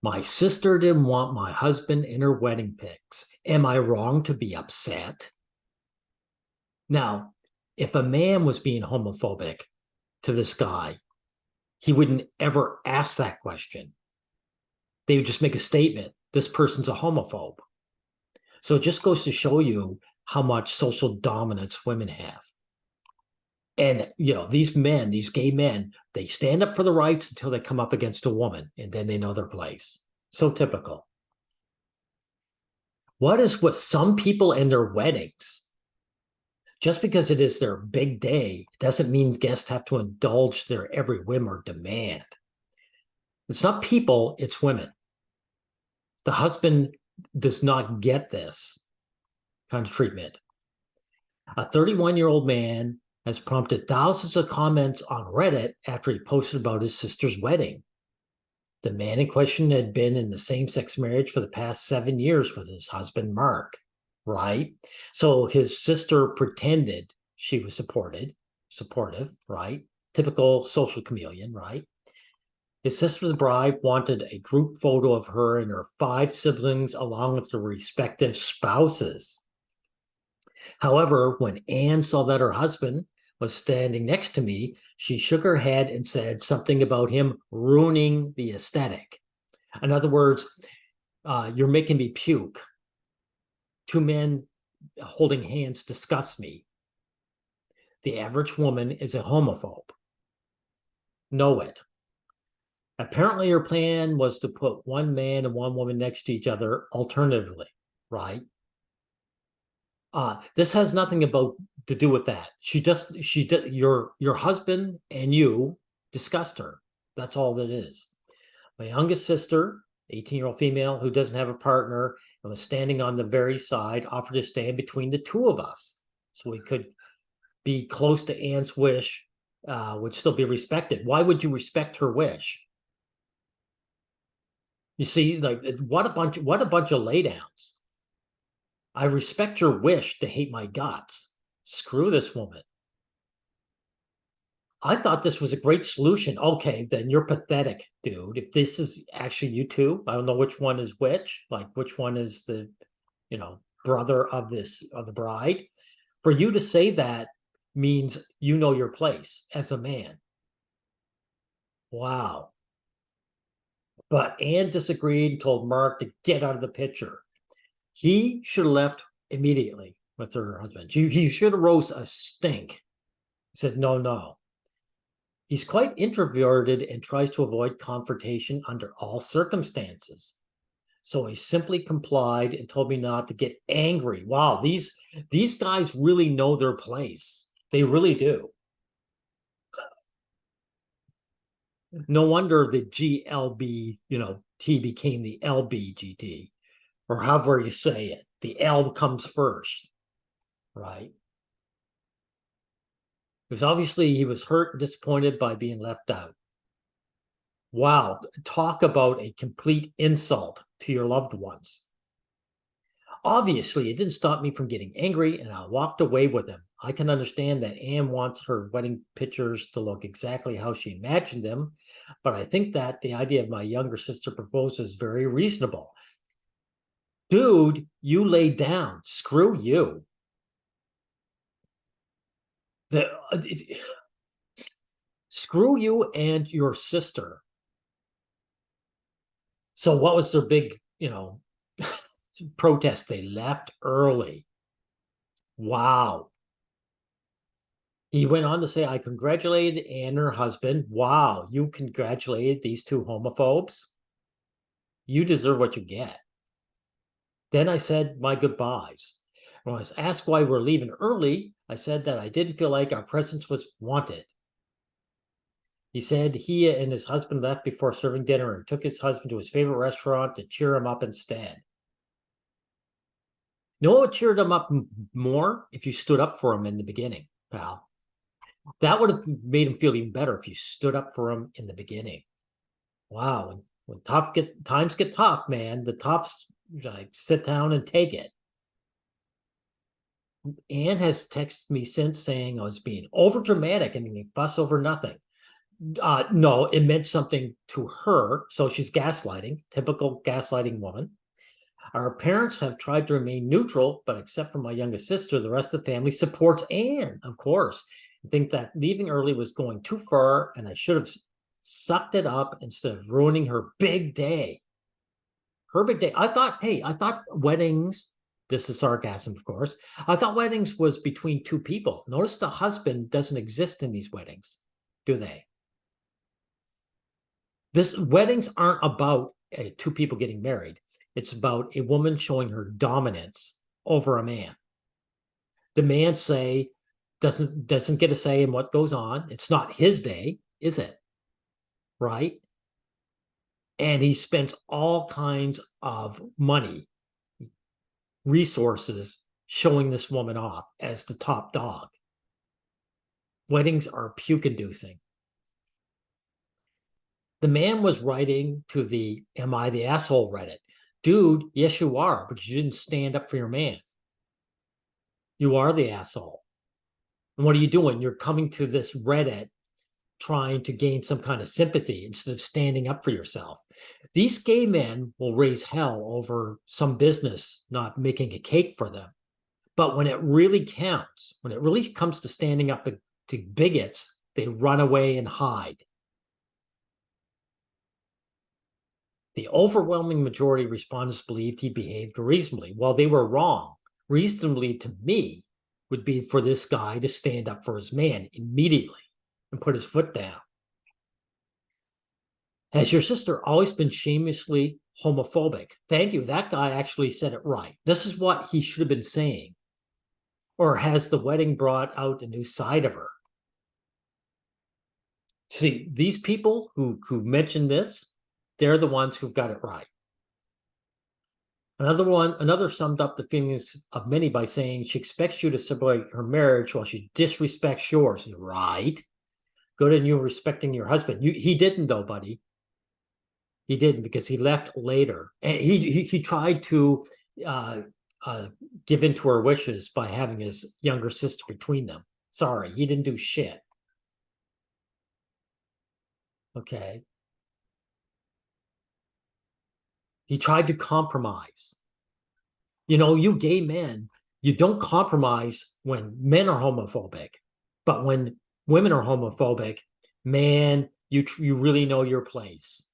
My sister didn't want my husband in her wedding pics. Am I wrong to be upset? Now, if a man was being homophobic to this guy, he wouldn't ever ask that question. They would just make a statement. This person's a homophobe. So it just goes to show you how much social dominance women have. And, these men, these gay men, they stand up for the rights until they come up against a woman, and then they know their place. So typical. What is with some people and their weddings? Just because it is their big day doesn't mean guests have to indulge their every whim or demand. It's not people, it's women. The husband does not get this kind of treatment. A 31-year-old man has prompted thousands of comments on Reddit after he posted about his sister's wedding. The man in question had been in the same-sex marriage for the past 7 years with his husband, Mark, right? So his sister pretended she was supportive, right? Typical social chameleon, right? His sister, the bride, wanted a group photo of her and her 5 siblings along with their respective spouses. However, when Anne saw that her husband was standing next to me, she shook her head and said something about him ruining the aesthetic. In other words, you're making me puke. 2 men holding hands disgust me. The average woman is a homophobe. Know it. Apparently, her plan was to put 1 man and 1 woman next to each other alternatively, right? This has nothing to do with that. Your husband and you discussed her. That's all that is. My youngest sister, 18-year-old female who doesn't have a partner and was standing on the very side, offered to stand between the 2 of us so we could be close to Anne's wish, would still be respected. Why would you respect her wish? You see, like, what a bunch of laydowns. I respect your wish to hate my guts. Screw this woman. I thought this was a great solution. Okay, then you're pathetic, dude. If this is actually you two, I don't know which one is which, like which one is the, brother of the bride. For you to say that means you know your place as a man. Wow. But Anne disagreed and told Mark to get out of the picture. He should have left immediately with her husband. He should have rose a stink. He said, no. He's quite introverted and tries to avoid confrontation under all circumstances. So he simply complied and told me not to get angry. Wow, these guys really know their place. They really do. No wonder the GLB, T became the LBGT, or however you say it. The L comes first, right? Because obviously he was hurt and disappointed by being left out. Wow, talk about a complete insult to your loved ones. Obviously, it didn't stop me from getting angry, and I walked away with him. I can understand that Anne wants her wedding pictures to look exactly how she imagined them, but I think that the idea of my younger sister proposed is very reasonable. Dude, you lay down. Screw you. Screw you and your sister. So what was their big, protest? They left early. Wow. He went on to say, I congratulated Anne and her husband. Wow, you congratulated these 2 homophobes? You deserve what you get. Then I said my goodbyes. When I was asked why we're leaving early, I said that I didn't feel like our presence was wanted. He said he and his husband left before serving dinner and took his husband to his favorite restaurant to cheer him up instead. You know what cheered him up more? If you stood up for him in the beginning, pal. That would have made him feel even better if you stood up for him in the beginning. Wow, when times get tough, man, the toughs like sit down and take it. Anne has texted me since saying I was being over dramatic and making a fuss over nothing. No, it meant something to her. So she's gaslighting, typical gaslighting woman. Our parents have tried to remain neutral, but except for my youngest sister, the rest of the family supports Anne, of course. I think that leaving early was going too far, and I should have sucked it up instead of ruining her big day. Her big day. I thought weddings, this is sarcasm, of course. I thought weddings was between two people. Notice the husband doesn't exist in these weddings, do they? This weddings aren't about two people getting married. It's about a woman showing her dominance over a man. The man say doesn't get a say in what goes on. It's not his day, is it? Right? And he spends all kinds of money, resources showing this woman off as the top dog. Weddings are puke inducing. The man was writing to the Am I the Asshole Reddit. Dude, yes, you are, because you didn't stand up for your man. You are the asshole. And what are you doing? You're coming to this Reddit trying to gain some kind of sympathy instead of standing up for yourself. These gay men will raise hell over some business not making a cake for them. But when it really counts, when it really comes to standing up to bigots, they run away and hide. The overwhelming majority of respondents believed he behaved reasonably. While they were wrong, reasonably to me would be for this guy to stand up for his man immediately and put his foot down. Has your sister always been shamelessly homophobic? Thank you. That guy actually said it right. This is what he should have been saying. Or has the wedding brought out a new side of her? See, these people who mentioned this, they're the ones who've got it right. Another summed up the feelings of many by saying she expects you to celebrate her marriage while she disrespects yours. Right. Good on you respecting your husband. He didn't though, buddy. He didn't, because he left later. And he tried to uh, give in to her wishes by having his younger sister between them. Sorry, he didn't do shit. Okay. He tried to compromise. You know, you gay men, you don't compromise when men are homophobic, but when women are homophobic, man, you really know your place.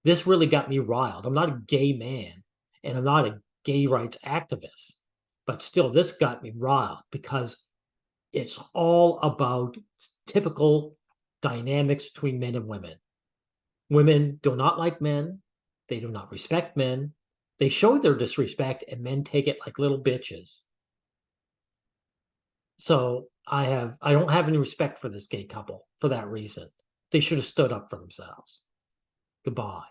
This really got me riled. I'm not a gay man, and I'm not a gay rights activist, but still, this got me riled because it's all about typical dynamics between men and women. Women do not like men. They do not respect men. They show their disrespect, and men take it like little bitches. So I don't have any respect for this gay couple for that reason. They should have stood up for themselves. Goodbye.